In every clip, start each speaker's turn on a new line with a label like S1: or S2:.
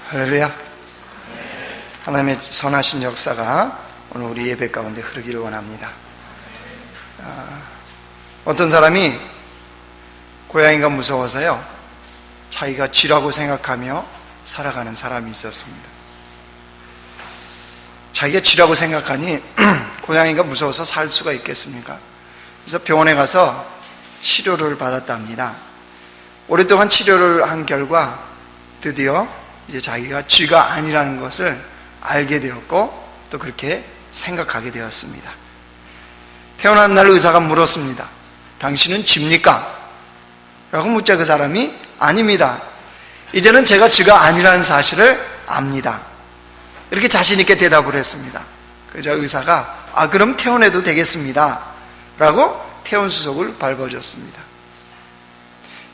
S1: 할렐루야. 하나님의 선하신 역사가 오늘 우리 예배 가운데 흐르기를 원합니다. 어떤 사람이 고양이가 무서워서요, 자기가 쥐라고 생각하며 살아가는 사람이 있었습니다. 자기가 쥐라고 생각하니 고양이가 무서워서 살 수가 있겠습니까? 그래서 병원에 가서 치료를 받았답니다. 오랫동안 치료를 한 결과 드디어 이제 자기가 쥐가 아니라는 것을 알게 되었고 또 그렇게 생각하게 되었습니다. 태어난 날 의사가 물었습니다. 당신은 쥐입니까? 라고 묻자 그 사람이 아닙니다. 이제는 제가 쥐가 아니라는 사실을 압니다. 이렇게 자신 있게 대답을 했습니다. 그러자 의사가 그럼 퇴원해도 되겠습니다 라고 퇴원 수속을 밟아줬습니다.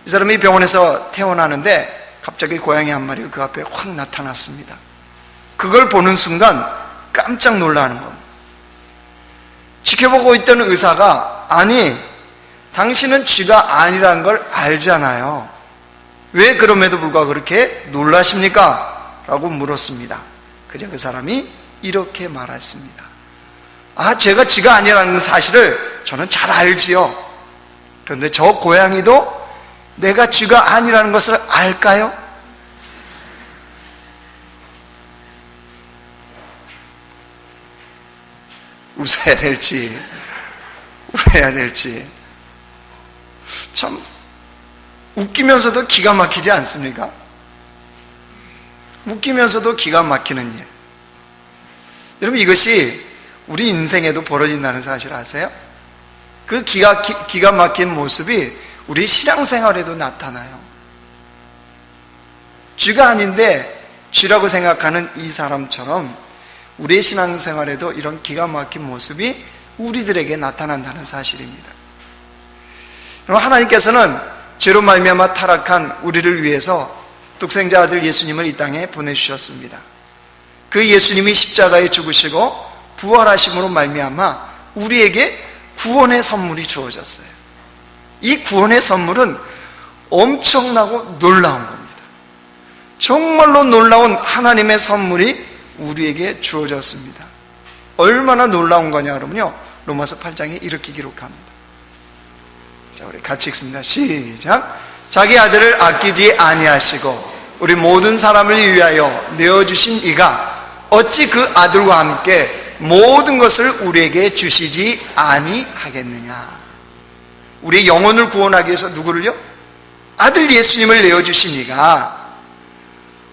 S1: 이 사람이 병원에서 퇴원하는데 갑자기 고양이 한 마리가 그 앞에 확 나타났습니다. 그걸 보는 순간 깜짝 놀라는 겁니다. 지켜보고 있던 의사가 아니, 당신은 쥐가 아니라는 걸 알잖아요. 왜 그럼에도 불구하고 그렇게 놀라십니까? 라고 물었습니다. 그저 그 사람이 이렇게 말했습니다. 제가 쥐가 아니라는 사실을 저는 잘 알지요. 그런데 저 고양이도 내가 쥐가 아니라는 것을 알까요? 웃어야 될지 울어야 될지 참 웃기면서도 기가 막히지 않습니까? 웃기면서도 기가 막히는 일. 여러분, 이것이 우리 인생에도 벌어진다는 사실 아세요? 그 기가 막힌 모습이 우리 신앙생활에도 나타나요. 쥐가 아닌데 쥐라고 생각하는 이 사람처럼 우리의 신앙생활에도 이런 기가 막힌 모습이 우리들에게 나타난다는 사실입니다. 하나님께서는 죄로 말미암아 타락한 우리를 위해서 독생자 아들 예수님을 이 땅에 보내주셨습니다. 그 예수님이 십자가에 죽으시고 부활하심으로 말미암아 우리에게 구원의 선물이 주어졌어요. 이 구원의 선물은 엄청나고 놀라운 겁니다. 정말로 놀라운 하나님의 선물이 우리에게 주어졌습니다. 얼마나 놀라운 거냐 그러면요, 로마서 8장에 이렇게 기록합니다. 자, 우리 같이 읽습니다. 시작. 자기 아들을 아끼지 아니하시고 우리 모든 사람을 위하여 내어주신 이가 어찌 그 아들과 함께 모든 것을 우리에게 주시지 아니하겠느냐. 우리의 영혼을 구원하기 위해서 누구를요? 아들 예수님을 내어주신 이가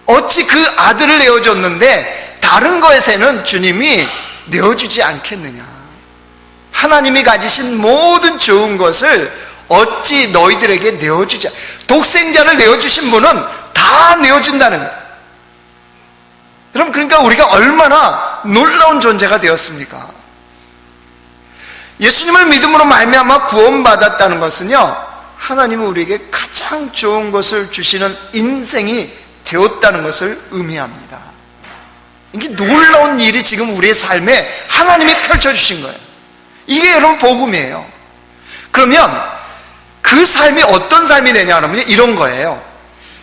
S1: 어찌 그 아들을 내어줬는데 다른 것에는 주님이 내어주지 않겠느냐. 하나님이 가지신 모든 좋은 것을 어찌 너희들에게 내어주지, 독생자를 내어주신 분은 다 내어준다는 거예요. 여러분, 그러니까 우리가 얼마나 놀라운 존재가 되었습니까? 예수님을 믿음으로 말미암아 구원받았다는 것은요, 하나님은 우리에게 가장 좋은 것을 주시는 인생이 되었다는 것을 의미합니다. 이게 놀라운 일이 지금 우리의 삶에 하나님이 펼쳐주신 거예요. 이게 여러분 복음이에요. 그러면 그 삶이 어떤 삶이 되냐 그러면 이런 거예요.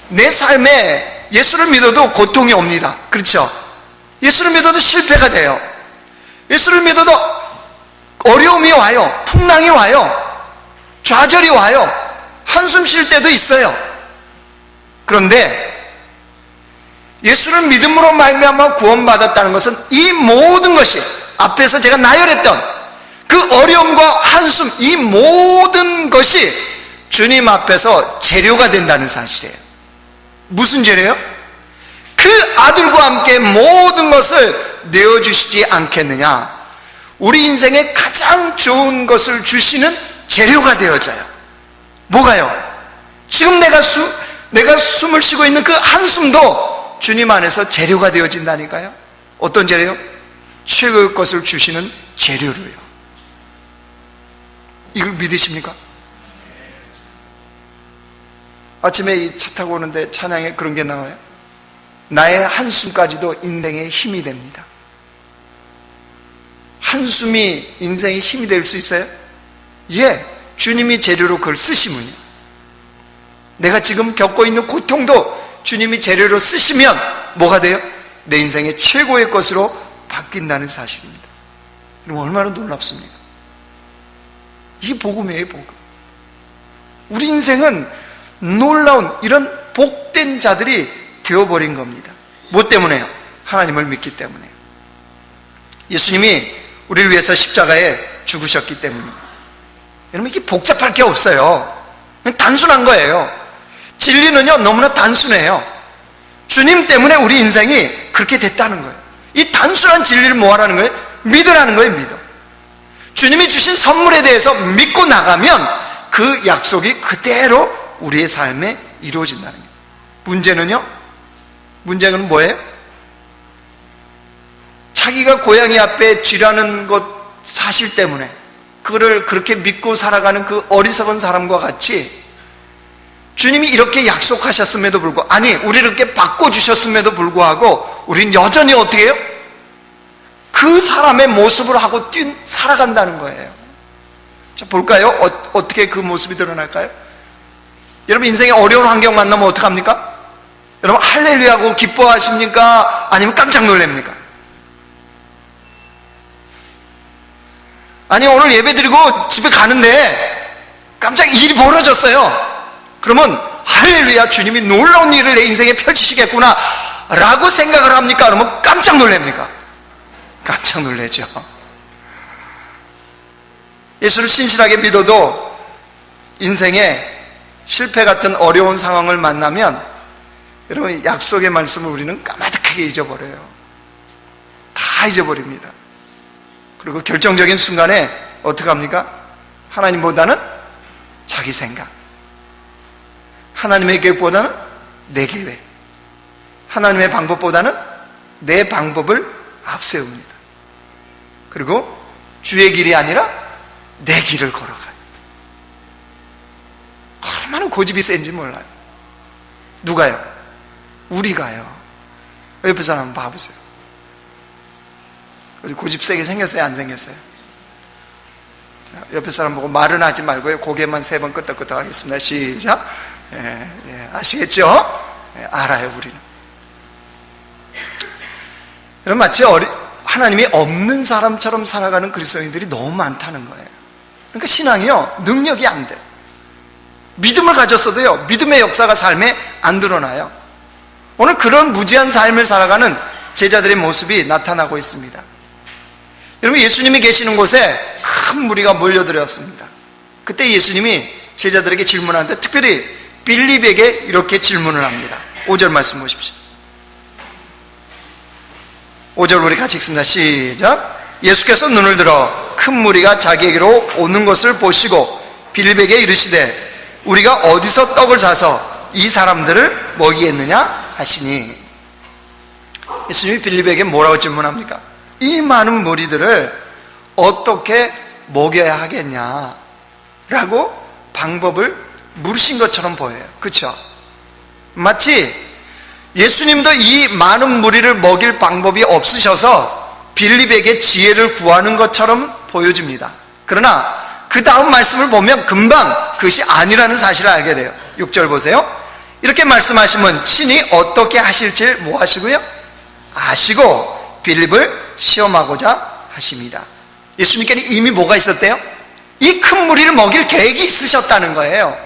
S1: 내 삶에 예수를 믿어도 고통이 옵니다. 그렇죠? 예수를 믿어도 실패가 돼요. 예수를 믿어도 어려움이 와요. 풍랑이 와요. 좌절이 와요. 한숨 쉴 때도 있어요. 그런데 예수를 믿음으로 말미암아 구원받았다는 것은 이 모든 것이 앞에서 제가 나열했던 그 어려움과 한숨, 이 모든 것이 주님 앞에서 재료가 된다는 사실이에요. 무슨 재료요? 그 아들과 함께 모든 것을 내어주시지 않겠느냐. 우리 인생에 가장 좋은 것을 주시는 재료가 되어져요. 뭐가요? 지금 내가 숨을 쉬고 있는 그 한숨도 주님 안에서 재료가 되어진다니까요. 어떤 재료요? 최고의 것을 주시는 재료로요. 이걸 믿으십니까? 아침에 이 차 타고 오는데 찬양에 그런 게 나와요. 나의 한숨까지도 인생의 힘이 됩니다. 한숨이 인생의 힘이 될 수 있어요? 예, 주님이 재료로 그걸 쓰시면요. 내가 지금 겪고 있는 고통도 주님이 재료로 쓰시면 뭐가 돼요? 내 인생의 최고의 것으로 바뀐다는 사실입니다. 여러분, 얼마나 놀랍습니까? 이게 복음이에요, 복음. 우리 인생은 놀라운 이런 복된 자들이 되어버린 겁니다. 뭐 때문에요? 하나님을 믿기 때문에요. 예수님이 우리를 위해서 십자가에 죽으셨기 때문입니다. 여러분, 이게 복잡할 게 없어요. 그냥 단순한 거예요. 진리는요, 너무나 단순해요. 주님 때문에 우리 인생이 그렇게 됐다는 거예요. 이 단순한 진리를 뭐 하라는 거예요? 믿으라는 거예요, 믿어. 주님이 주신 선물에 대해서 믿고 나가면 그 약속이 그대로 우리의 삶에 이루어진다는 거예요. 문제는 뭐예요? 자기가 고양이 앞에 쥐라는 것 사실 때문에 그거를 그렇게 믿고 살아가는 그 어리석은 사람과 같이 주님이 이렇게 약속하셨음에도 불구하고, 아니 우리를 이렇게 바꿔주셨음에도 불구하고 우리는 여전히 어떻게 해요? 그 사람의 모습을 하고 살아간다는 거예요. 자, 볼까요? 어떻게 그 모습이 드러날까요? 여러분, 인생에 어려운 환경 만나면 어떡합니까? 여러분, 할렐루야하고 기뻐하십니까? 아니면 깜짝 놀랍니까? 아니, 오늘 예배 드리고 집에 가는데 깜짝 일이 벌어졌어요. 그러면 할렐루야, 주님이 놀라운 일을 내 인생에 펼치시겠구나 라고 생각을 합니까? 그러면 깜짝 놀랍니까? 깜짝 놀라죠. 예수를 신실하게 믿어도 인생에 실패 같은 어려운 상황을 만나면 여러분, 약속의 말씀을 우리는 까마득하게 잊어버려요. 다 잊어버립니다. 그리고 결정적인 순간에 어떻게 합니까? 하나님보다는 자기 생각, 하나님의 계획보다는 내 계획, 하나님의 방법보다는 내 방법을 앞세웁니다. 그리고 주의 길이 아니라 내 길을 걸어가요. 얼마나 고집이 센지 몰라요. 누가요? 우리가요. 옆에 사람 한번 봐보세요. 고집 세게 생겼어요? 안 생겼어요? 자, 옆에 사람 보고 말은 하지 말고요, 고개만 3번 끄덕끄덕 하겠습니다. 시작. 아시겠죠? 알아요, 우리는. 여러분, 마치 하나님이 없는 사람처럼 살아가는 그리스도인들이 너무 많다는 거예요. 그러니까 신앙이요, 능력이 안 돼. 믿음을 가졌어도요, 믿음의 역사가 삶에 안 드러나요. 오늘 그런 무지한 삶을 살아가는 제자들의 모습이 나타나고 있습니다. 여러분, 예수님이 계시는 곳에 큰 무리가 몰려들었습니다. 그때 예수님이 제자들에게 질문하는데 특별히 빌립에게 이렇게 질문을 합니다. 5절 말씀 보십시오. 5절 우리 같이 읽습니다. 시작. 예수께서 눈을 들어 큰 무리가 자기에게로 오는 것을 보시고 빌립에게 이르시되 우리가 어디서 떡을 사서 이 사람들을 먹이겠느냐 하시니, 예수님이 빌립에게 뭐라고 질문합니까? 이 많은 무리들을 어떻게 먹여야 하겠냐라고 방법을 물으신 것처럼 보여요. 그렇죠? 마치 예수님도 이 많은 무리를 먹일 방법이 없으셔서 빌립에게 지혜를 구하는 것처럼 보여집니다. 그러나 그 다음 말씀을 보면 금방 그것이 아니라는 사실을 알게 돼요. 6절 보세요. 이렇게 말씀하시면 친히 어떻게 하실지 뭐 하시고요? 아시고 빌립을 시험하고자 하십니다. 예수님께는 이미 뭐가 있었대요? 이 큰 무리를 먹일 계획이 있으셨다는 거예요.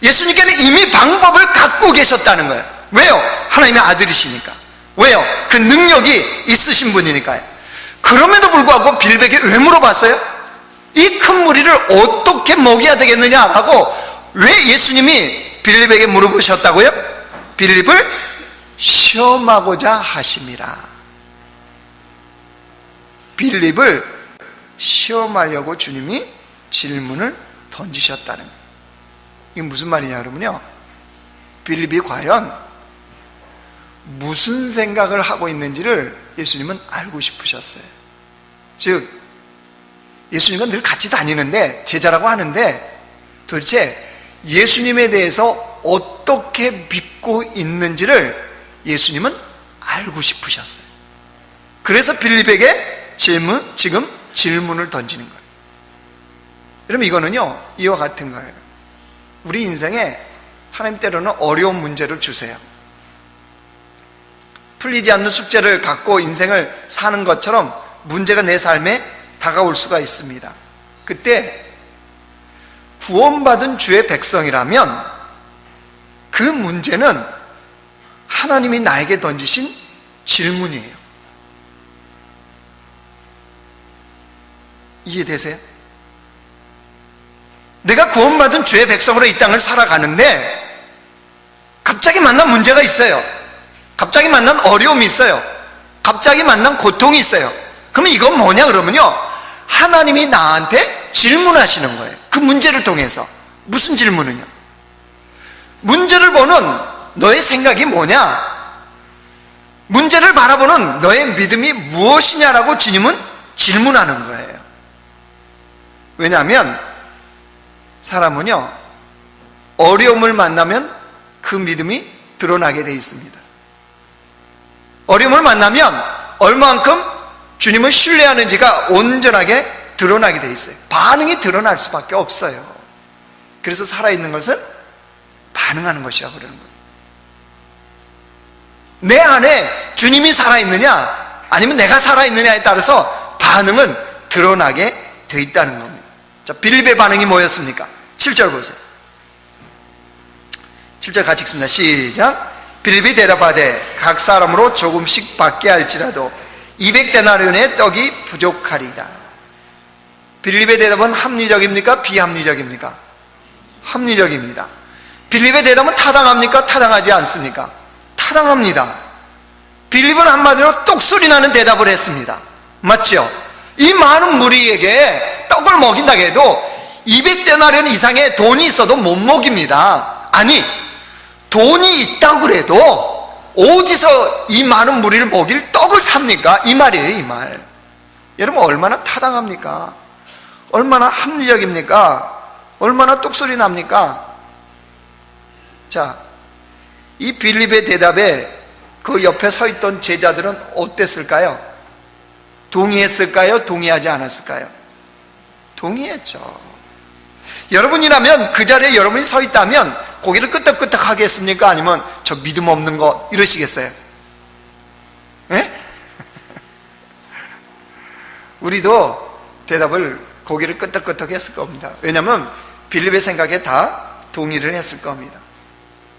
S1: 예수님께는 이미 방법을 갖고 계셨다는 거예요. 왜요? 하나님의 아들이시니까. 왜요? 그 능력이 있으신 분이니까요. 그럼에도 불구하고 빌립에게 왜 물어봤어요? 이 큰 무리를 어떻게 먹여야 되겠느냐라고 왜 예수님이 빌립에게 물어보셨다고요? 빌립을 시험하고자 하심이라. 빌립을 시험하려고 주님이 질문을 던지셨다는 거예요. 이게 무슨 말이냐 그러면요, 빌립이 과연 무슨 생각을 하고 있는지를 예수님은 알고 싶으셨어요. 즉 예수님과 늘 같이 다니는데, 제자라고 하는데 도대체 예수님에 대해서 어떻게 믿고 있는지를 예수님은 알고 싶으셨어요. 그래서 빌립에게 지금 질문을 던지는 거예요. 여러분, 이거는요 이와 같은 거예요. 우리 인생에 하나님 때로는 어려운 문제를 주세요. 풀리지 않는 숙제를 갖고 인생을 사는 것처럼 문제가 내 삶에 다가올 수가 있습니다. 그때 구원받은 주의 백성이라면 그 문제는 하나님이 나에게 던지신 질문이에요. 이해되세요? 내가 구원받은 주의 백성으로 이 땅을 살아가는데 갑자기 만난 문제가 있어요. 갑자기 만난 어려움이 있어요. 갑자기 만난 고통이 있어요. 그러면 이건 뭐냐 그러면요, 하나님이 나한테 질문하시는 거예요. 그 문제를 통해서. 무슨 질문이냐? 문제를 보는 너의 생각이 뭐냐? 문제를 바라보는 너의 믿음이 무엇이냐라고 주님은 질문하는 거예요. 왜냐하면 사람은요, 어려움을 만나면 그 믿음이 드러나게 돼 있습니다. 어려움을 만나면 얼마만큼 주님을 신뢰하는지가 온전하게 드러나게 돼 있어요. 반응이 드러날 수밖에 없어요. 그래서 살아있는 것은 반응하는 것이라고 그러는 거예요. 내 안에 주님이 살아있느냐 아니면 내가 살아있느냐에 따라서 반응은 드러나게 돼 있다는 겁니다. 자, 빌립의 반응이 뭐였습니까? 7절 보세요. 7절 같이 읽습니다. 시작. 빌립이 대답하되 각 사람으로 조금씩 받게 할지라도 200데나리온의 떡이 부족하리이다. 빌립의 대답은 합리적입니까? 비합리적입니까? 합리적입니다. 빌립의 대답은 타당합니까? 타당하지 않습니까? 타당합니다. 빌립은 한마디로 똑소리 나는 대답을 했습니다. 맞죠? 이 많은 무리에게 떡을 먹인다고 해도 200데나리온 이상의 돈이 있어도 못 먹입니다. 아니, 돈이 있다고 그래도 어디서 이 많은 무리를 먹일 떡을 삽니까? 이 말이에요, 이 말. 여러분, 얼마나 타당합니까? 얼마나 합리적입니까? 얼마나 똑소리 납니까? 자, 이 빌립의 대답에 그 옆에 서 있던 제자들은 어땠을까요? 동의했을까요? 동의하지 않았을까요? 동의했죠. 여러분이라면, 그 자리에 여러분이 서 있다면 고개를 끄덕끄덕 하겠습니까? 아니면 저 믿음 없는 거 이러시겠어요? 예? 우리도 대답을 고개를 끄덕끄덕 했을 겁니다. 왜냐하면 빌립의 생각에 다 동의를 했을 겁니다.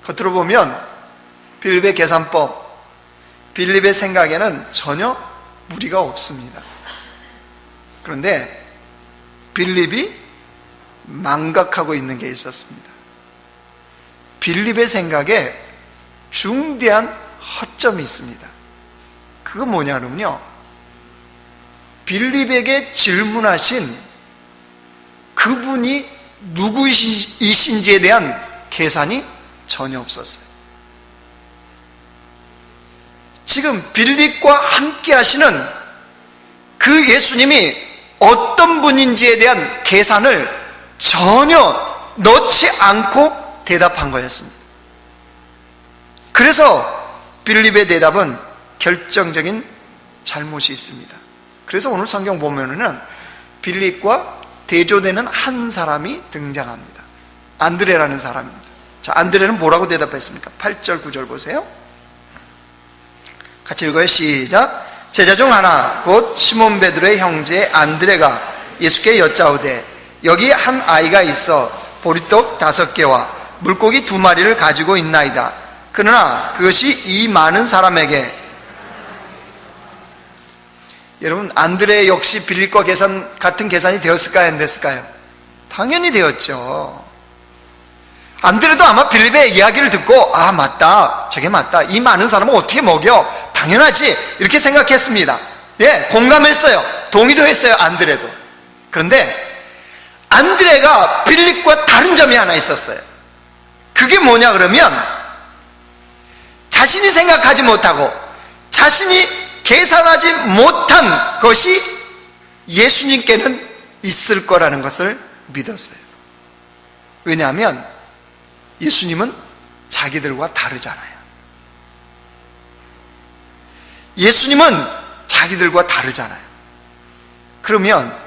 S1: 겉으로 보면 빌립의 계산법, 빌립의 생각에는 전혀 무리가 없습니다. 그런데 빌립이 망각하고 있는 게 있었습니다. 빌립의 생각에 중대한 허점이 있습니다. 그건 뭐냐면요, 빌립에게 질문하신 그분이 누구이신지에 대한 계산이 전혀 없었어요. 지금 빌립과 함께 하시는 그 예수님이 어떤 분인지에 대한 계산을 전혀 넣지 않고 대답한 거였습니다. 그래서 빌립의 대답은 결정적인 잘못이 있습니다. 그래서 오늘 성경 보면은 빌립과 대조되는 한 사람이 등장합니다. 안드레라는 사람입니다. 자, 안드레는 뭐라고 대답했습니까? 8절 9절 보세요. 같이 읽어요. 시작. 제자 중 하나 곧 시몬 베드로의 형제 안드레가 예수께 여짜오되 여기 한 아이가 있어 보리떡 5개와 물고기 2마리를 가지고 있나이다. 그러나 그것이 이 많은 사람에게. 여러분, 안드레 역시 빌립과 같은 계산이 되었을까요? 안 됐을까요? 당연히 되었죠. 안드레도 아마 빌립의 이야기를 듣고 아, 맞다, 저게 맞다, 이 많은 사람은 어떻게 먹여? 당연하지, 이렇게 생각했습니다. 예, 공감했어요. 동의도 했어요, 안드레도. 그런데 안드레가 빌립과 다른 점이 하나 있었어요. 그게 뭐냐 그러면 자신이 생각하지 못하고 자신이 계산하지 못한 것이 예수님께는 있을 거라는 것을 믿었어요. 왜냐하면 예수님은 자기들과 다르잖아요. 예수님은 자기들과 다르잖아요. 그러면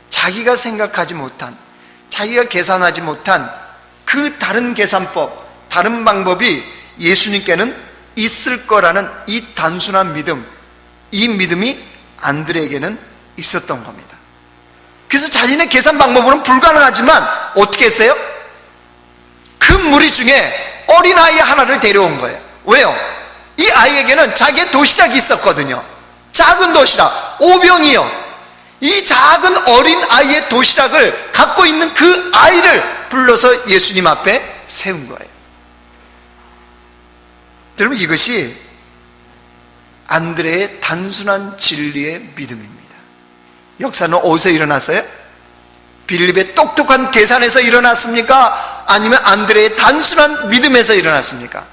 S1: 자기가 생각하지 못한, 자기가 계산하지 못한 그 다른 계산법, 다른 방법이 예수님께는 있을 거라는 이 단순한 믿음, 이 믿음이 안드레에게는 있었던 겁니다. 그래서 자신의 계산 방법으로는 불가능하지만 어떻게 했어요? 그 무리 중에 어린아이 하나를 데려온 거예요. 왜요? 이 아이에게는 자기의 도시락이 있었거든요. 작은 도시락, 오병이어. 이 작은 어린 아이의 도시락을 갖고 있는 그 아이를 불러서 예수님 앞에 세운 거예요. 여러분, 이것이 안드레의 단순한 진리의 믿음입니다. 역사는 어디서 일어났어요? 빌립의 똑똑한 계산에서 일어났습니까? 아니면 안드레의 단순한 믿음에서 일어났습니까?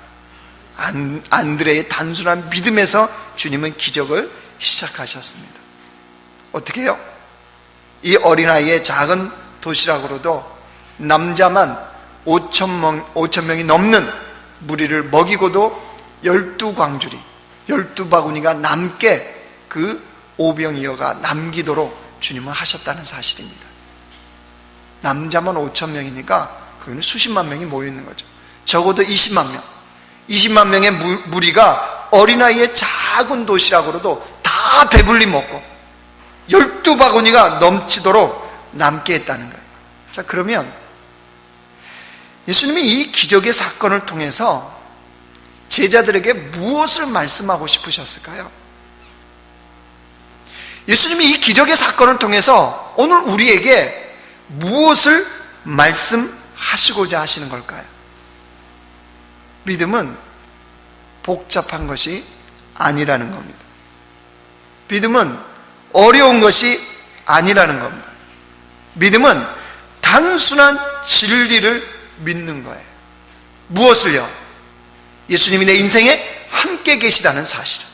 S1: 안드레의 단순한 믿음에서 주님은 기적을 시작하셨습니다. 어떻게 해요? 이 어린아이의 작은 도시락으로도 남자만 5,000명이 넘는 무리를 먹이고도 12광주리, 12바구니가 남게 그 오병이어가 남기도록 주님은 하셨다는 사실입니다. 남자만 5,000명이니까 거기는 수십만 명이 모여있는 거죠. 적어도 20만 명, 20만 명의 무리가 어린아이의 작은 도시락으로도 다 배불리 먹고 12바구니가 넘치도록 남게 했다는 거예요. 자, 그러면 예수님이 이 기적의 사건을 통해서 제자들에게 무엇을 말씀하고 싶으셨을까요? 예수님이 이 기적의 사건을 통해서 오늘 우리에게 무엇을 말씀하시고자 하시는 걸까요? 믿음은 복잡한 것이 아니라는 겁니다. 믿음은 어려운 것이 아니라는 겁니다. 믿음은 단순한 진리를 믿는 거예요. 무엇을요? 예수님이 내 인생에 함께 계시다는 사실을.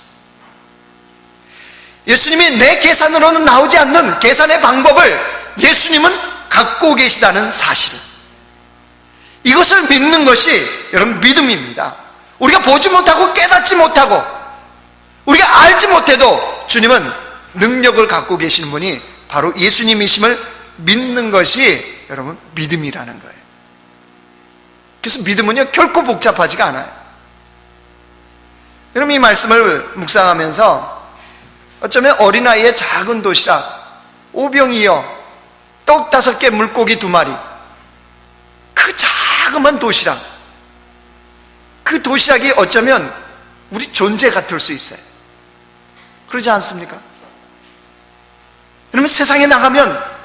S1: 예수님이 내 계산으로는 나오지 않는 계산의 방법을 예수님은 갖고 계시다는 사실을. 이것을 믿는 것이 여러분 믿음입니다. 우리가 보지 못하고 깨닫지 못하고 우리가 알지 못해도 주님은 능력을 갖고 계시는 분이 바로 예수님이심을 믿는 것이 여러분 믿음이라는 거예요. 그래서 믿음은요 결코 복잡하지가 않아요. 여러분, 이 말씀을 묵상하면서 어쩌면 어린아이의 작은 도시락, 오병이어, 떡 5개, 물고기 2마리, 그 자그만 도시락, 그 도시락이 어쩌면 우리 존재 같을 수 있어요. 그러지 않습니까? 여러분, 세상에 나가면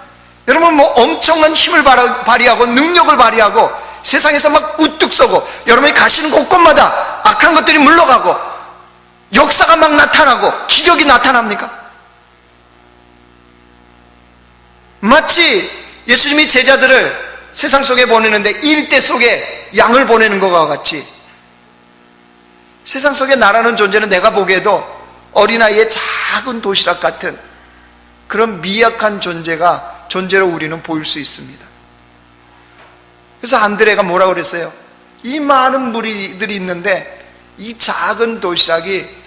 S1: 여러분 뭐 엄청난 힘을 발휘하고 능력을 발휘하고 세상에서 막 우뚝 서고 여러분이 가시는 곳곳마다 악한 것들이 물러가고 역사가 막 나타나고 기적이 나타납니까? 마치 예수님이 제자들을 세상 속에 보내는데 일대 속에 양을 보내는 것과 같이 세상 속에 나라는 존재는 내가 보기에도 어린아이의 작은 도시락 같은 그런 미약한 존재로 우리는 보일 수 있습니다. 그래서 안드레가 뭐라고 그랬어요? 이 많은 무리들이 있는데 이 작은 도시락이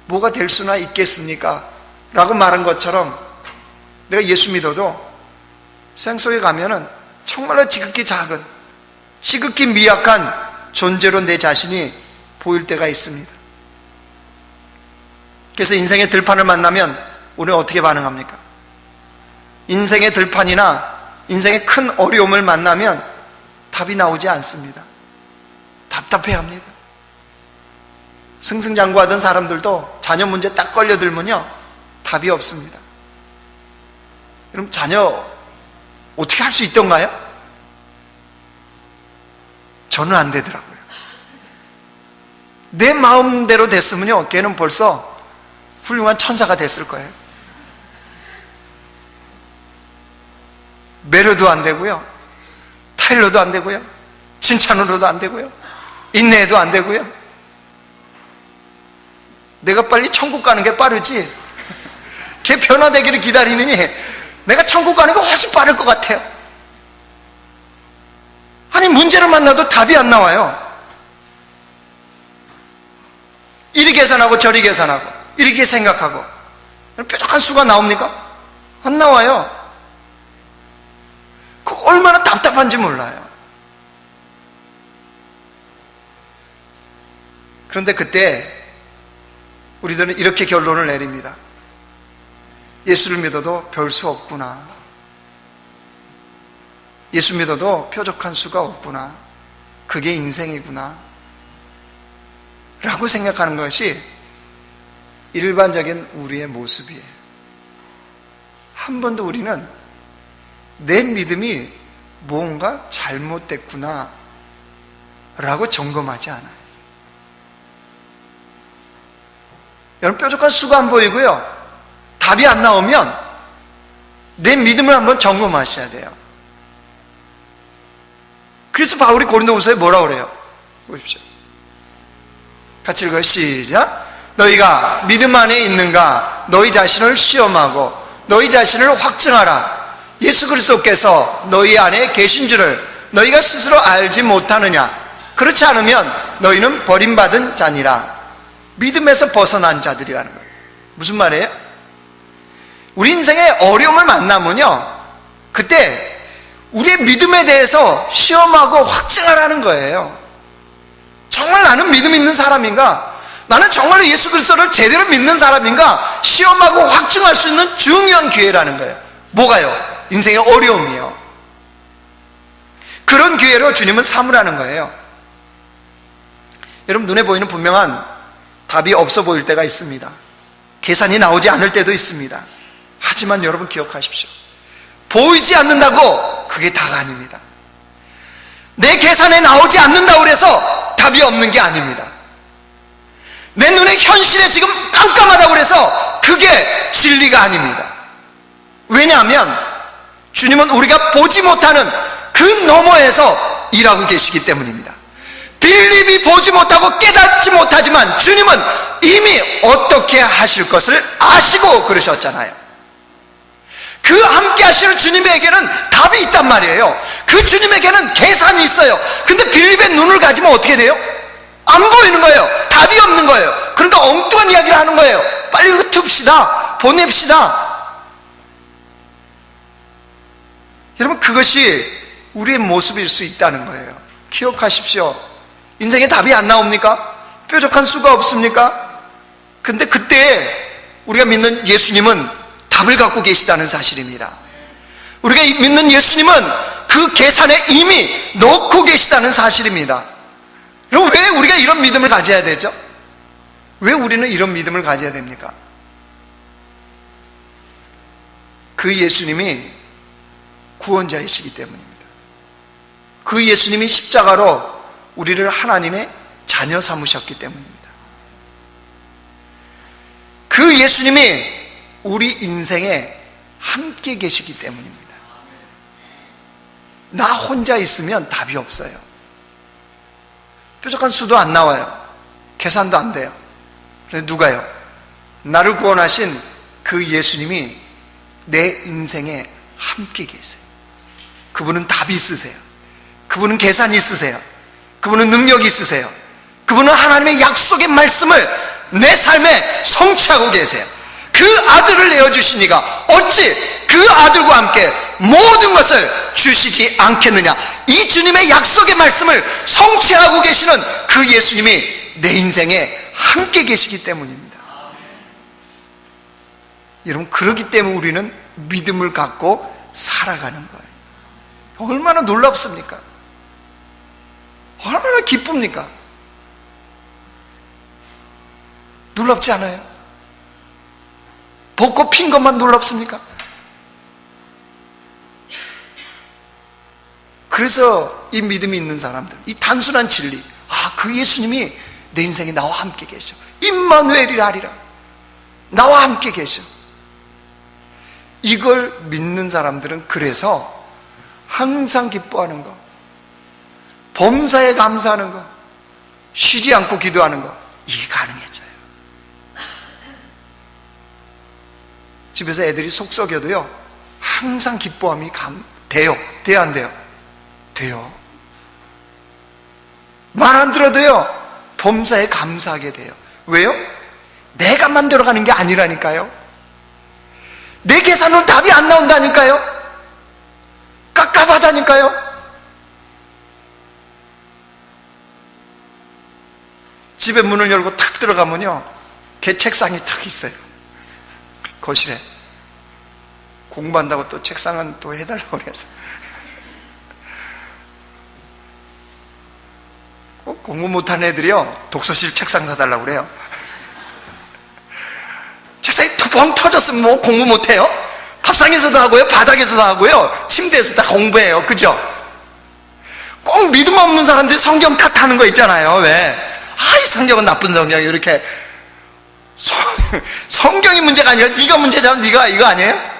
S1: 뭐가 될 수나 있겠습니까? 라고 말한 것처럼 내가 예수 믿어도 세상 속에 가면은 정말로 지극히 작은, 지극히 미약한 존재로 내 자신이 보일 때가 있습니다. 그래서 인생의 들판을 만나면 우리는 어떻게 반응합니까? 인생의 들판이나 인생의 큰 어려움을 만나면 답이 나오지 않습니다. 답답해합니다. 승승장구하던 사람들도 자녀 문제 딱 걸려들면요 답이 없습니다. 그럼 자녀 어떻게 할 수 있던가요? 저는 안 되더라고요. 내 마음대로 됐으면요 걔는 벌써 훌륭한 천사가 됐을 거예요. 매료도 안 되고요, 타일러도 안 되고요, 칭찬으로도 안 되고요, 인내도 안 되고요. 내가 빨리 천국 가는 게 빠르지 걔 변화되기를 기다리느니 내가 천국 가는 게 훨씬 빠를 것 같아요. 아니 문제를 만나도 답이 안 나와요. 이리 계산하고 저리 계산하고 이렇게 생각하고 뾰족한 수가 나옵니까? 안 나와요. 그 얼마나 답답한지 몰라요. 그런데 그때 우리들은 이렇게 결론을 내립니다. 예수를 믿어도 별 수 없구나. 예수 믿어도 뾰족한 수가 없구나. 그게 인생이구나. 라고 생각하는 것이 일반적인 우리의 모습이에요. 한 번도 우리는 내 믿음이 뭔가 잘못됐구나 라고 점검하지 않아요. 여러분, 뾰족한 수가 안 보이고요, 답이 안 나오면 내 믿음을 한번 점검하셔야 돼요. 그래서 바울이 고린도후서에 뭐라고 그래요? 보십시오. 같이 읽어요. 시작. 너희가 믿음 안에 있는가? 너희 자신을 시험하고 너희 자신을 확증하라. 예수 그리스도께서 너희 안에 계신 줄을 너희가 스스로 알지 못하느냐? 그렇지 않으면 너희는 버림받은 자니라. 믿음에서 벗어난 자들이라는 거예요. 무슨 말이에요? 우리 인생에 어려움을 만나면요, 그때 우리의 믿음에 대해서 시험하고 확증하라는 거예요. 정말 나는 믿음 있는 사람인가? 나는 정말로 예수 그리스도를 제대로 믿는 사람인가? 시험하고 확증할 수 있는 중요한 기회라는 거예요. 뭐가요? 인생의 어려움이요. 그런 기회로 주님은 삼으라는 거예요. 여러분, 눈에 보이는 분명한 답이 없어 보일 때가 있습니다. 계산이 나오지 않을 때도 있습니다. 하지만 여러분 기억하십시오. 보이지 않는다고 그게 다가 아닙니다. 내 계산에 나오지 않는다고 해서 답이 없는 게 아닙니다. 내 눈의 현실에 지금 깜깜하다고 해서 그게 진리가 아닙니다. 왜냐하면 주님은 우리가 보지 못하는 그 너머에서 일하고 계시기 때문입니다. 빌립이 보지 못하고 깨닫지 못하지만 주님은 이미 어떻게 하실 것을 아시고 그러셨잖아요. 그 함께 하시는 주님에게는 답이 있단 말이에요. 그 주님에게는 계산이 있어요. 근데 빌립의 눈을 가지면 어떻게 돼요? 안 보이는 거예요. 답이 없는 거예요. 그러니까 엉뚱한 이야기를 하는 거예요. 빨리 흩읍시다. 보냅시다. 여러분, 그것이 우리의 모습일 수 있다는 거예요. 기억하십시오. 인생에 답이 안 나옵니까? 뾰족한 수가 없습니까? 근데 그때 우리가 믿는 예수님은 답을 갖고 계시다는 사실입니다. 우리가 믿는 예수님은 그 계산에 이미 넣고 계시다는 사실입니다. 그럼 왜 우리가 이런 믿음을 가져야 되죠? 왜 우리는 이런 믿음을 가져야 됩니까? 그 예수님이 구원자이시기 때문입니다. 그 예수님이 십자가로 우리를 하나님의 자녀 삼으셨기 때문입니다. 그 예수님이 우리 인생에 함께 계시기 때문입니다. 나 혼자 있으면 답이 없어요. 뾰족한 수도 안 나와요. 계산도 안 돼요. 그런데 누가요? 나를 구원하신 그 예수님이 내 인생에 함께 계세요. 그분은 답이 있으세요. 그분은 계산이 있으세요. 그분은 능력이 있으세요. 그분은 하나님의 약속의 말씀을 내 삶에 성취하고 계세요. 그 아들을 내어주시니가 어찌 그 아들과 함께 모든 것을 주시지 않겠느냐. 이 주님의 약속의 말씀을 성취하고 계시는 그 예수님이 내 인생에 함께 계시기 때문입니다. 여러분, 그렇기 때문에 우리는 믿음을 갖고 살아가는 거예요. 얼마나 놀랍습니까? 얼마나 기쁩니까? 놀랍지 않아요? 벚꽃 핀 것만 놀랍습니까? 그래서 이 믿음이 있는 사람들, 이 단순한 진리, 그 예수님이 내 인생에 나와 함께 계셔. 임마누엘이라 하리라. 나와 함께 계셔. 이걸 믿는 사람들은 그래서 항상 기뻐하는 거, 범사에 감사하는 거, 쉬지 않고 기도하는 거, 이게 가능해져요. 집에서 애들이 속 썩여도요, 항상 기뻐함이 돼요? 돼요, 안 돼요? 돼요. 말 안 들어도요, 범사에 감사하게 돼요. 왜요? 내가 만들어가는 게 아니라니까요. 내 계산으로 답이 안 나온다니까요. 깝깝하다니까요. 집에 문을 열고 탁 들어가면요, 걔 책상이 탁 있어요. 거실에. 공부한다고 또 책상은 또 해달라고 그래서. 공부 못하는 애들이요, 독서실 책상 사달라고 그래요. 책상이 뻥 터졌으면 뭐 공부 못해요? 밥상에서도 하고요, 바닥에서도 하고요, 침대에서 다 공부해요. 그죠? 꼭 믿음 없는 사람들이 성경 탓하는 거 있잖아요. 왜? 이 성경은 나쁜 성경이 이렇게. 성경이 문제가 아니라 네가 문제잖아. 네가 이거 아니에요?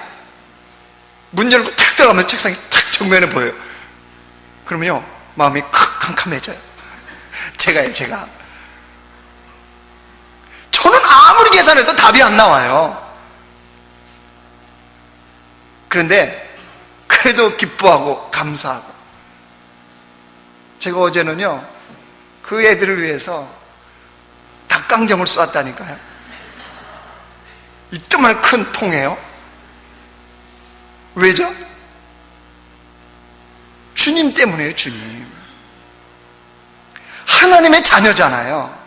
S1: 문 열고 탁 들어가면 책상이 탁 정면에 보여요. 그러면요, 마음이 캄캄해져요. 제가 저는 아무리 계산해도 답이 안 나와요. 그런데 그래도 기뻐하고 감사하고. 제가 어제는요, 그 애들을 위해서 닭강정을 쏘았다니까요. 이때만 큰 통이에요. 왜죠? 주님 때문에요. 주님. 하나님의 자녀잖아요.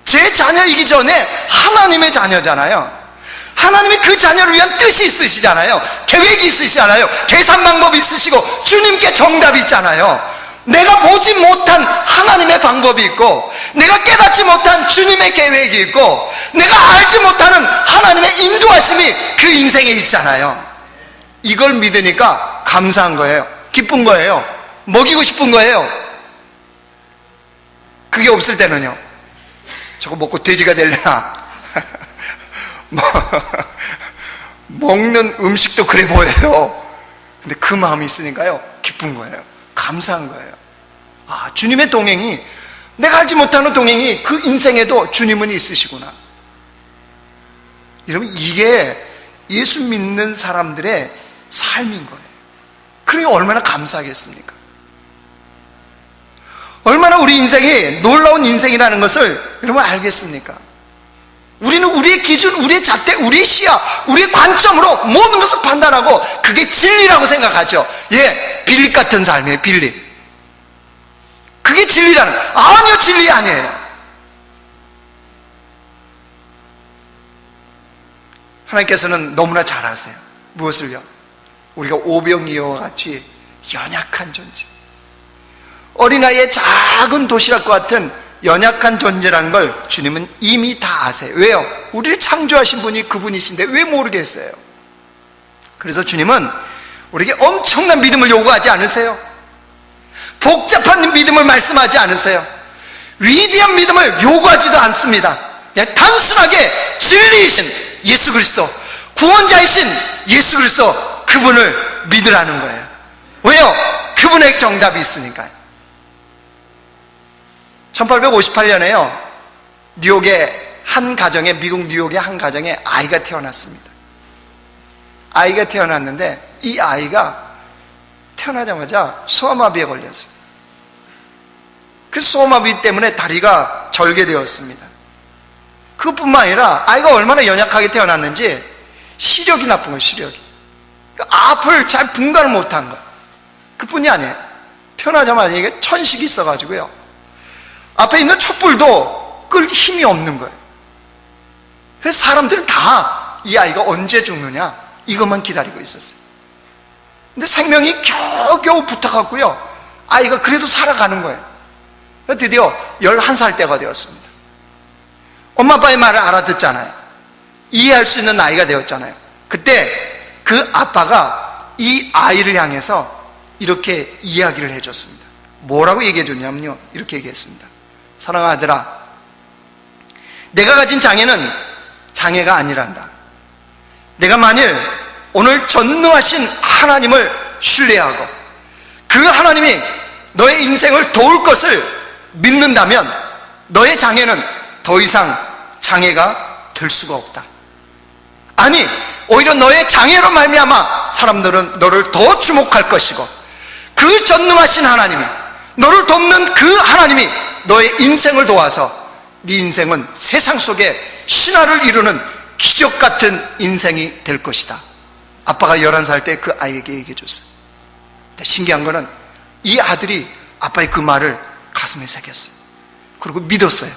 S1: 제 자녀이기 전에 하나님의 자녀잖아요. 하나님이 그 자녀를 위한 뜻이 있으시잖아요. 계획이 있으시잖아요. 계산 방법이 있으시고 주님께 정답이 있잖아요. 내가 보지 못한 하나님의 방법이 있고, 내가 깨닫지 못한 주님의 계획이 있고, 내가 알지 못하는 하나님의 인도하심이 그 인생에 있잖아요. 이걸 믿으니까 감사한 거예요. 기쁜 거예요. 먹이고 싶은 거예요. 그게 없을 때는요, 저거 먹고 돼지가 되려나? 먹는 음식도 그래 보여요. 근데 그 마음이 있으니까요, 기쁜 거예요. 감사한 거예요. 주님의 동행이, 내가 알지 못하는 동행이 그 인생에도 주님은 있으시구나. 여러분, 이게 예수 믿는 사람들의 삶인 거예요. 그러니 얼마나 감사하겠습니까? 얼마나 우리 인생이 놀라운 인생이라는 것을 여러분 알겠습니까? 우리는 우리의 기준, 우리의 잣대, 우리의 시야, 우리의 관점으로 모든 것을 판단하고 그게 진리라고 생각하죠. 빌립 같은 삶이에요. 빌립. 그게 진리라는, 아니요, 진리 아니에요. 하나님께서는 너무나 잘 아세요. 무엇을요? 우리가 오병이어와 같이 연약한 존재, 어린아이의 작은 도시락과 같은 연약한 존재라는 걸 주님은 이미 다 아세요. 왜요? 우리를 창조하신 분이 그분이신데 왜 모르겠어요? 그래서 주님은 우리에게 엄청난 믿음을 요구하지 않으세요. 복잡한 믿음을 말씀하지 않으세요. 위대한 믿음을 요구하지도 않습니다. 그냥 단순하게 진리이신 예수 그리스도, 구원자이신 예수 그리스도, 그분을 믿으라는 거예요. 왜요? 그분의 정답이 있으니까요. 1858년에요 뉴욕의 한 가정에, 미국 뉴욕의 한 가정에 아이가 태어났습니다. 아이가 태어났는데 이 아이가 태어나자마자 소아마비에 걸렸어요. 그래서 소아마비 때문에 다리가 절개되었습니다. 그것뿐만 아니라 아이가 얼마나 연약하게 태어났는지 시력이 나쁜 거예요. 시력이. 앞을 잘 분간을 못한 거예요. 그뿐이 아니에요. 태어나자마자 이게 천식이 있어가지고요, 앞에 있는 촛불도 끌 힘이 없는 거예요. 그래서 사람들은 다 이 아이가 언제 죽느냐 이것만 기다리고 있었어요. 근데 생명이 겨우겨우 붙어갖고요, 아이가 그래도 살아가는 거예요. 드디어 11살 때가 되었습니다. 엄마 아빠의 말을 알아듣잖아요. 이해할 수 있는 나이가 되었잖아요. 그때 그 아빠가 이 아이를 향해서 이렇게 이야기를 해줬습니다. 뭐라고 얘기해 줬냐면요, 이렇게 얘기했습니다. 사랑하는 아들아, 내가 가진 장애는 장애가 아니란다. 내가 만일 오늘 전능하신 하나님을 신뢰하고 그 하나님이 너의 인생을 도울 것을 믿는다면 너의 장애는 더 이상 장애가 될 수가 없다. 아니, 오히려 너의 장애로 말미암아 사람들은 너를 더 주목할 것이고, 그 전능하신 하나님이, 너를 돕는 그 하나님이 너의 인생을 도와서 네 인생은 세상 속에 신화를 이루는 기적 같은 인생이 될 것이다. 아빠가 11살 때 그 아이에게 얘기해 줬어요. 근데 신기한 거는 이 아들이 아빠의 그 말을 가슴에 새겼어요. 그리고 믿었어요.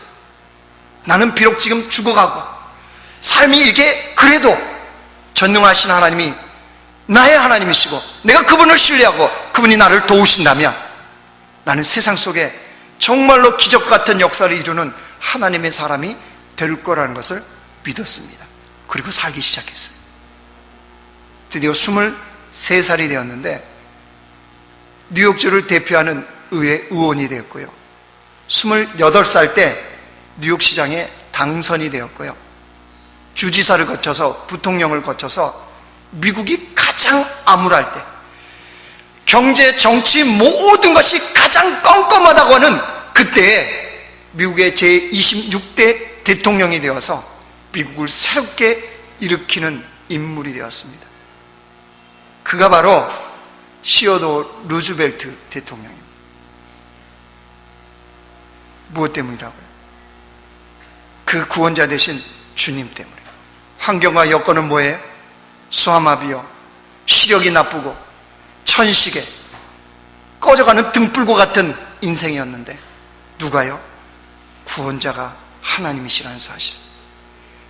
S1: 나는 비록 지금 죽어가고 삶이 이렇게 그래도 전능하신 하나님이 나의 하나님이시고 내가 그분을 신뢰하고 그분이 나를 도우신다면 나는 세상 속에 정말로 기적 같은 역사를 이루는 하나님의 사람이 될 거라는 것을 믿었습니다. 그리고 살기 시작했어요. 드디어 23살이 되었는데 뉴욕주를 대표하는 의회 의원이 되었고요. 28살 때 뉴욕시장에 당선이 되었고요. 주지사를 거쳐서 부통령을 거쳐서 미국이 가장 암울할 때, 경제, 정치 모든 것이 가장 껌껌하다고 하는 그때에 미국의 제26대 대통령이 되어서 미국을 새롭게 일으키는 인물이 되었습니다. 그가 바로 시어도어 루즈벨트 대통령입니다. 무엇 때문이라고요? 그 구원자 되신 주님 때문에. 환경과 여건은 뭐예요? 수화마비요, 시력이 나쁘고 천식에 꺼져가는 등불과 같은 인생이었는데 누가요? 구원자가 하나님이시라는 사실,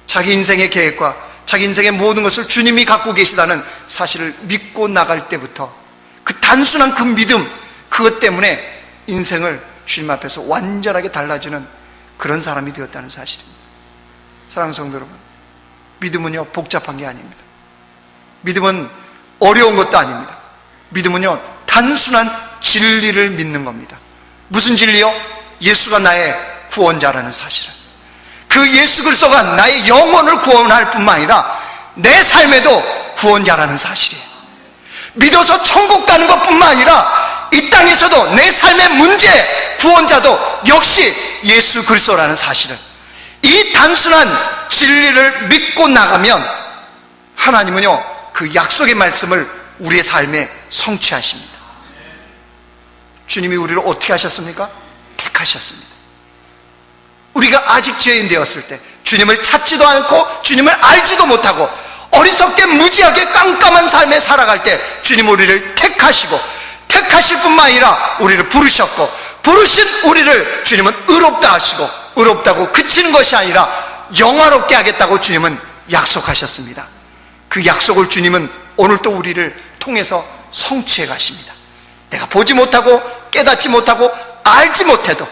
S1: 자기 인생의 계획과 자기 인생의 모든 것을 주님이 갖고 계시다는 사실을 믿고 나갈 때부터 그 단순한 그 믿음, 그것 때문에 인생을 주님 앞에서 완전하게 달라지는 그런 사람이 되었다는 사실입니다. 사랑하는 성도 여러분, 믿음은요 복잡한 게 아닙니다. 믿음은 어려운 것도 아닙니다. 믿음은요 단순한 진리를 믿는 겁니다. 무슨 진리요? 예수가 나의 구원자라는 사실을, 그 예수 그리스도가 나의 영혼을 구원할 뿐만 아니라 내 삶에도 구원자라는 사실이에요. 믿어서 천국 가는 것뿐만 아니라 이 땅에서도 내 삶의 문제 구원자도 역시 예수 그리스도라는 사실을, 이 단순한 진리를 믿고 나가면 하나님은요 그 약속의 말씀을 우리의 삶에 성취하십니다. 주님이 우리를 어떻게 하셨습니까? 택하셨습니다. 우리가 아직 죄인 되었을 때, 주님을 찾지도 않고 주님을 알지도 못하고 어리석게 무지하게 깜깜한 삶에 살아갈 때 주님 우리를 택하시고, 택하실 뿐만 아니라 우리를 부르셨고, 부르신 우리를 주님은 의롭다 하시고, 의롭다고 그치는 것이 아니라 영화롭게 하겠다고 주님은 약속하셨습니다. 그 약속을 주님은 오늘 또 우리를 통해서 성취해 가십니다. 내가 보지 못하고 깨닫지 못하고 알지 못해도,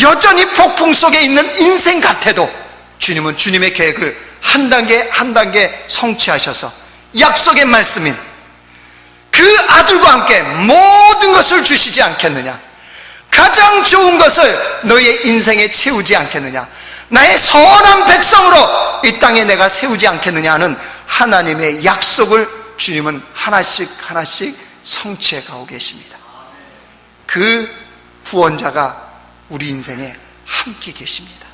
S1: 여전히 폭풍 속에 있는 인생 같아도 주님은 주님의 계획을 한 단계 한 단계 성취하셔서 약속의 말씀인 그 아들과 함께 모든 것을 주시지 않겠느냐, 가장 좋은 것을 너희의 인생에 채우지 않겠느냐, 나의 선한 백성으로 이 땅에 내가 세우지 않겠느냐 하는 하나님의 약속을 주님은 하나씩 하나씩 성취해 가고 계십니다. 그 구원자가 우리 인생에 함께 계십니다.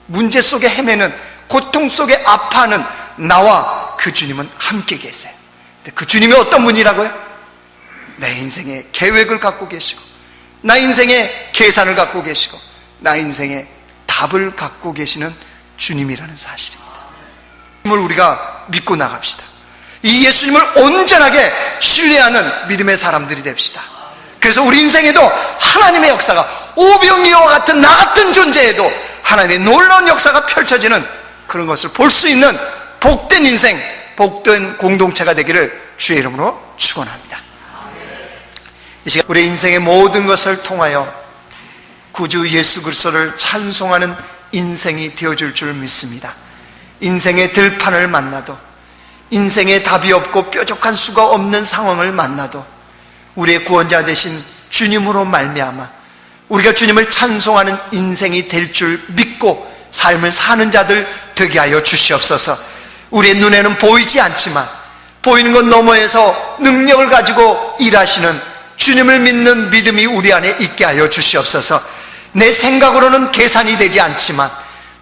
S1: 문제 속에 헤매는, 고통 속에 아파하는 나와 그 주님은 함께 계세요. 근데 그 주님이 어떤 분이라고요? 내 인생의 계획을 갖고 계시고, 나 인생의 계산을 갖고 계시고, 나 인생의 답을 갖고 계시는 주님이라는 사실입니다. 주님을 우리가 믿고 나갑시다. 이 예수님을 온전하게 신뢰하는 믿음의 사람들이 됩시다. 그래서 우리 인생에도 하나님의 역사가, 오병이어와 같은 나 같은 존재에도 하나님의 놀라운 역사가 펼쳐지는 그런 것을 볼 수 있는 복된 인생, 복된 공동체가 되기를 주의 이름으로 축원합니다. 이 시간 우리 인생의 모든 것을 통하여 구주 예수 그리스도를 찬송하는 인생이 되어줄 줄 믿습니다. 인생의 들판을 만나도, 인생에 답이 없고 뾰족한 수가 없는 상황을 만나도 우리의 구원자 되신 주님으로 말미암아 우리가 주님을 찬송하는 인생이 될 줄 믿고 삶을 사는 자들 되게 하여 주시옵소서. 우리의 눈에는 보이지 않지만 보이는 것 너머에서 능력을 가지고 일하시는 주님을 믿는 믿음이 우리 안에 있게 하여 주시옵소서. 내 생각으로는 계산이 되지 않지만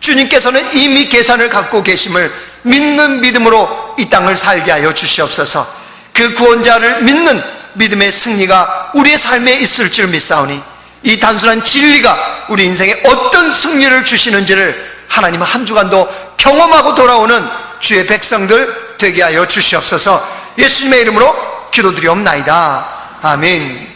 S1: 주님께서는 이미 계산을 갖고 계심을 믿는 믿음으로 이 땅을 살게 하여 주시옵소서. 그 구원자를 믿는 믿음의 승리가 우리의 삶에 있을 줄 믿사오니 이 단순한 진리가 우리 인생에 어떤 승리를 주시는지를 하나님은 한 주간도 경험하고 돌아오는 주의 백성들 되게 하여 주시옵소서. 예수님의 이름으로 기도드리옵나이다. 아멘.